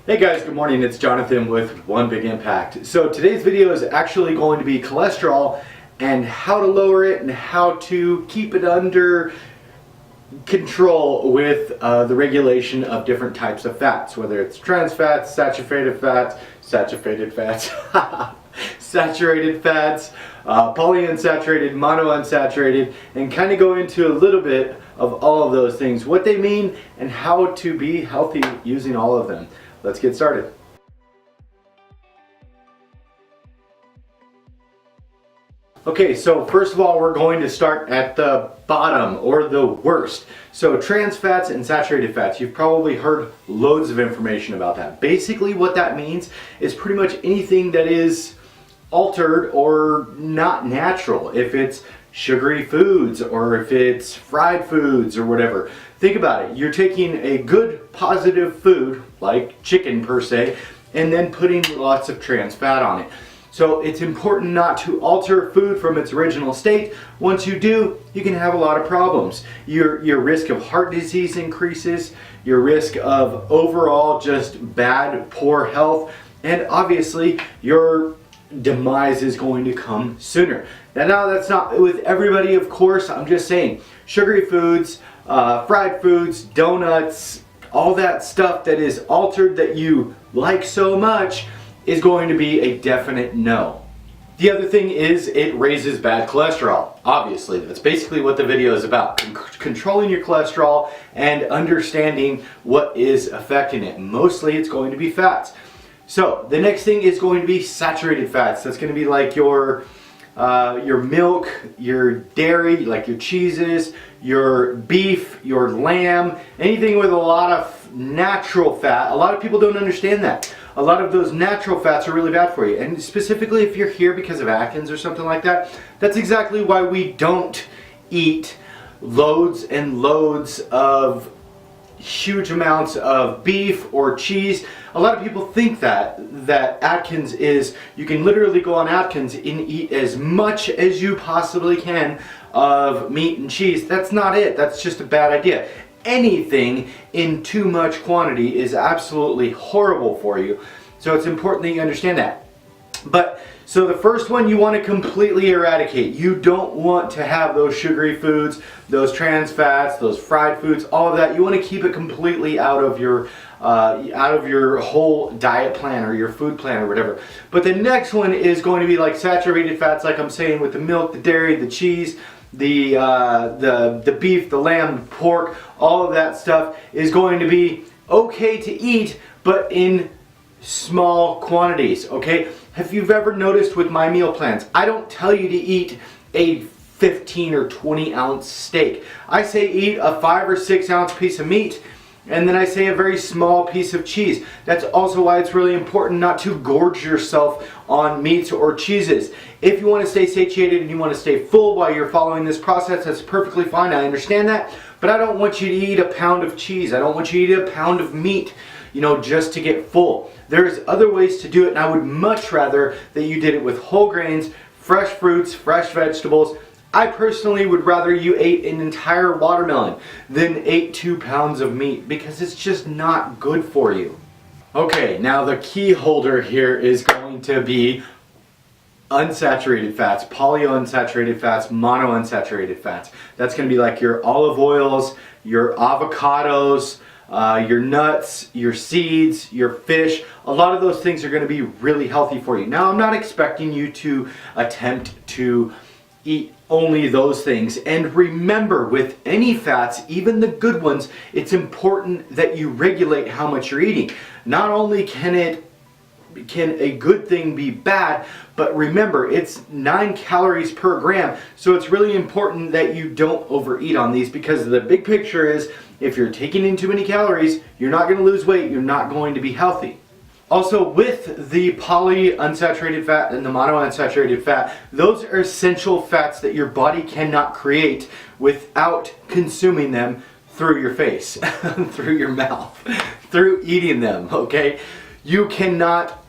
Hey guys, good morning. It's Jonathan with One Big Impact. So today's video is actually going to be cholesterol and how to lower it and how to keep it under control with the regulation of different types of fats, whether it's trans fats, saturated fats, saturated fats, polyunsaturated, monounsaturated, and kind of go into a little bit of all of those things, what they mean, and how to be healthy using all of them. Let's get started. Okay, so first of all, we're going to start at the bottom, or the worst. So trans fats and saturated fats, you've probably heard loads of information about that. Basically what that means is pretty much anything that is altered or not natural. If it's sugary foods or if it's fried foods or whatever. Think about it. You're taking a good positive food like chicken per se and then putting lots of trans fat on it. So it's important not to alter food from its original state. Once you do, you can have a lot of problems. Your risk of heart disease increases, your risk of overall just bad, poor health, and obviously your demise is going to come sooner. Now that's not with everybody, of course. I'm just saying sugary foods, fried foods, donuts, all that stuff that is altered that you like so much is going to be a definite no. The other thing is it raises bad cholesterol. Obviously, that's basically what the video is about. Controlling your cholesterol and understanding what is affecting it. Mostly it's going to be fats. So the next thing is going to be saturated fats. That's going to be like your milk, your dairy, like your cheeses, your beef, your lamb, anything with a lot of natural fat. A lot of people don't understand that. A lot of those natural fats are really bad for you. And specifically if you're here because of Atkins or something like that, that's exactly why we don't eat loads and loads of huge amounts of beef or cheese. A lot of people think that Atkins is, you can literally go on Atkins and eat as much as you possibly can of meat and cheese. That's not it. That's just a bad idea. Anything in too much quantity is absolutely horrible for you. So it's important that you understand that. But so the first one you want to completely eradicate. You don't want to have those sugary foods, those trans fats, those fried foods, all of that. You want to keep it completely out of your whole diet plan or your food plan or whatever. But the next one is going to be like saturated fats, like I'm saying, with the milk, the dairy, the cheese, the beef, the lamb, the pork, all of that stuff is going to be okay to eat, but in small quantities, okay? If you've ever noticed with my meal plans, I don't tell you to eat a 15 or 20 ounce steak. I say eat a 5 or 6 ounce piece of meat, and then I say a very small piece of cheese. That's also why it's really important not to gorge yourself on meats or cheeses. If you want to stay satiated and you want to stay full while you're following this process, that's perfectly fine. I understand that. But I don't want you to eat a pound of cheese. I don't want you to eat a pound of meat, you know, just to get full. There's other ways to do it, and I would much rather that you did it with whole grains, fresh fruits, fresh vegetables. I personally would rather you ate an entire watermelon than ate 2 pounds of meat, because it's just not good for you. Okay, now the key holder here is going to be unsaturated fats, polyunsaturated fats, monounsaturated fats. That's going to be like your olive oils, your avocados, your nuts, your seeds, your fish. A lot of those things are going to be really healthy for you. Now, I'm not expecting you to attempt to eat only those things. And remember, with any fats, even the good ones, it's important that you regulate how much you're eating. Not only can a good thing be bad, but remember, it's 9 calories per gram. So it's really important that you don't overeat on these, because the big picture is if you're taking in too many calories, you're not going to lose weight, you're not going to be healthy. Also, with the polyunsaturated fat and the monounsaturated fat, those are essential fats that your body cannot create without consuming them through your face, through your mouth, through eating them, okay? You cannot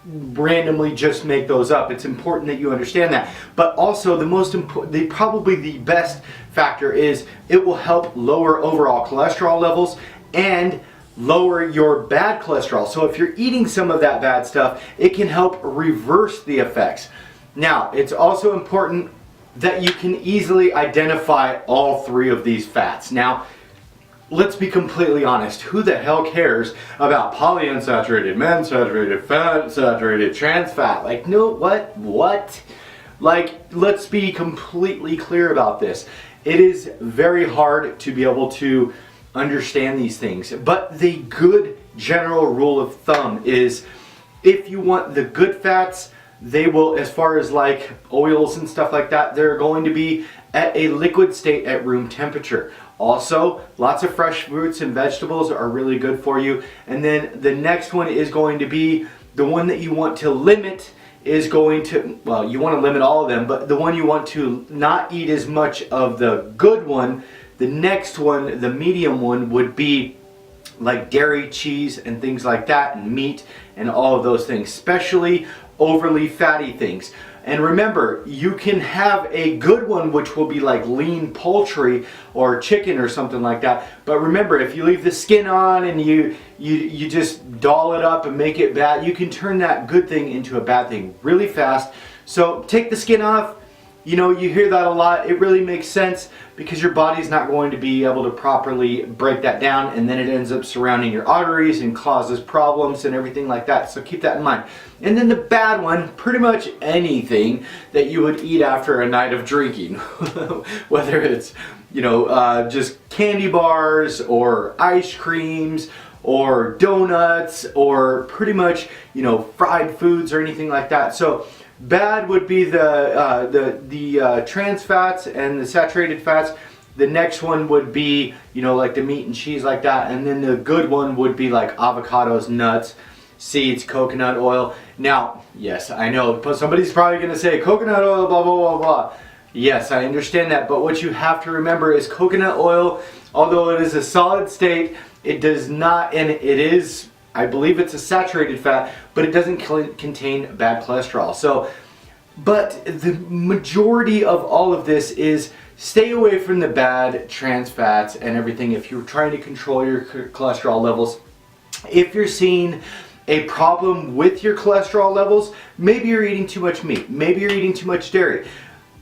randomly just make those up. It's important that you understand that. But also the most important, probably the best factor is it will help lower overall cholesterol levels and lower your bad cholesterol. So if you're eating some of that bad stuff, it can help reverse the effects. Now, it's also important that you can easily identify all three of these fats. Now, let's be completely honest. Who the hell cares about polyunsaturated, unsaturated, fat, saturated, trans fat? Like, no, what? Like, let's be completely clear about this. It is very hard to be able to understand these things, but the good general rule of thumb is if you want the good fats, they will, as far as like oils and stuff like that, they're going to be at a liquid state at room temperature. Also, lots of fresh fruits and vegetables are really good for you. And then the next one is going to be the one that you want to limit is going to, well, you want to limit all of them, but the one you want to not eat as much of the good one. The next one, the medium one, would be like dairy, cheese, and things like that, and meat, and all of those things, especially overly fatty things. And remember, you can have a good one, which will be like lean poultry or chicken or something like that. But remember, if you leave the skin on and you just doll it up and make it bad, you can turn that good thing into a bad thing really fast. So take the skin off. You know, you hear that a lot. It really makes sense because your body's not going to be able to properly break that down, and then it ends up surrounding your arteries and causes problems and everything like that. So keep that in mind. And then the bad one, pretty much anything that you would eat after a night of drinking, whether it's, you know, just candy bars or ice creams or donuts or pretty much, you know, fried foods or anything like that. So bad would be the trans fats and the saturated fats. The next one would be, you know, like the meat and cheese like that. And then the good one would be like avocados, nuts, seeds, coconut oil. Now, yes, I know, but somebody's probably going to say coconut oil, blah, blah, blah, blah. Yes, I understand that. But what you have to remember is coconut oil, although it is a solid state, it does not, and it is, I believe it's a saturated fat, but it doesn't contain bad cholesterol. So, but the majority of all of this is stay away from the bad trans fats and everything if you're trying to control your cholesterol levels. If you're seeing a problem with your cholesterol levels, maybe you're eating too much meat, maybe you're eating too much dairy.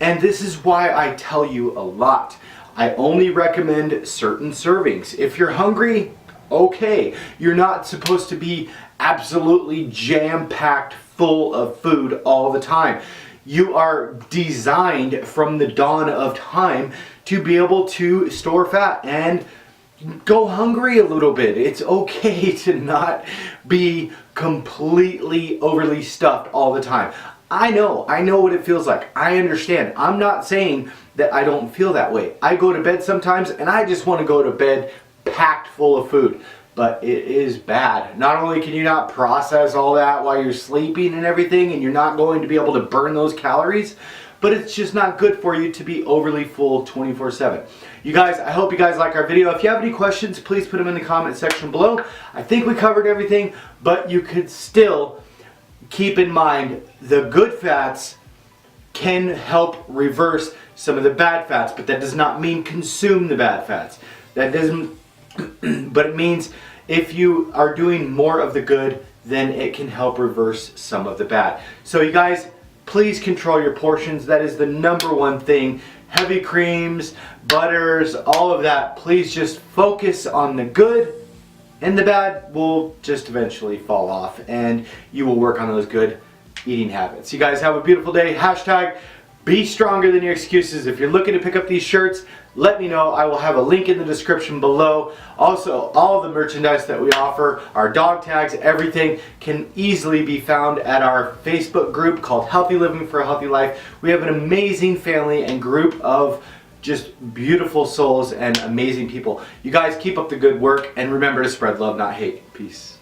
And this is why I tell you a lot. I only recommend certain servings. If you're hungry, okay, you're not supposed to be absolutely jam-packed full of food all the time. You are designed from the dawn of time to be able to store fat and go hungry a little bit. It's okay to not be completely overly stuffed all the time. I know what it feels like. I understand. I'm not saying that I don't feel that way. I go to bed sometimes and I just want to go to bed packed full of food, but it is bad. Not only can you not process all that while you're sleeping and everything, and you're not going to be able to burn those calories, but it's just not good for you to be overly full 24/7. You guys, I hope you guys like our video. If you have any questions, please put them in the comment section below. I think we covered everything, but you could still keep in mind the good fats can help reverse some of the bad fats, but that does not mean consume the bad fats. That doesn't, but it means if you are doing more of the good, then it can help reverse some of the bad. So you guys, please control your portions. That is the number one thing. Heavy creams, butters, all of that. Please just focus on the good, and the bad will just eventually fall off, and you will work on those good eating habits. You guys have a beautiful day. Hashtag be stronger than your excuses. If you're looking to pick up these shirts, let me know. I will have a link in the description below. Also, all of the merchandise that we offer, our dog tags, everything can easily be found at our Facebook group called Healthy Living for a Healthy Life. We have an amazing family and group of just beautiful souls and amazing people. You guys keep up the good work, and remember to spread love, not hate. Peace.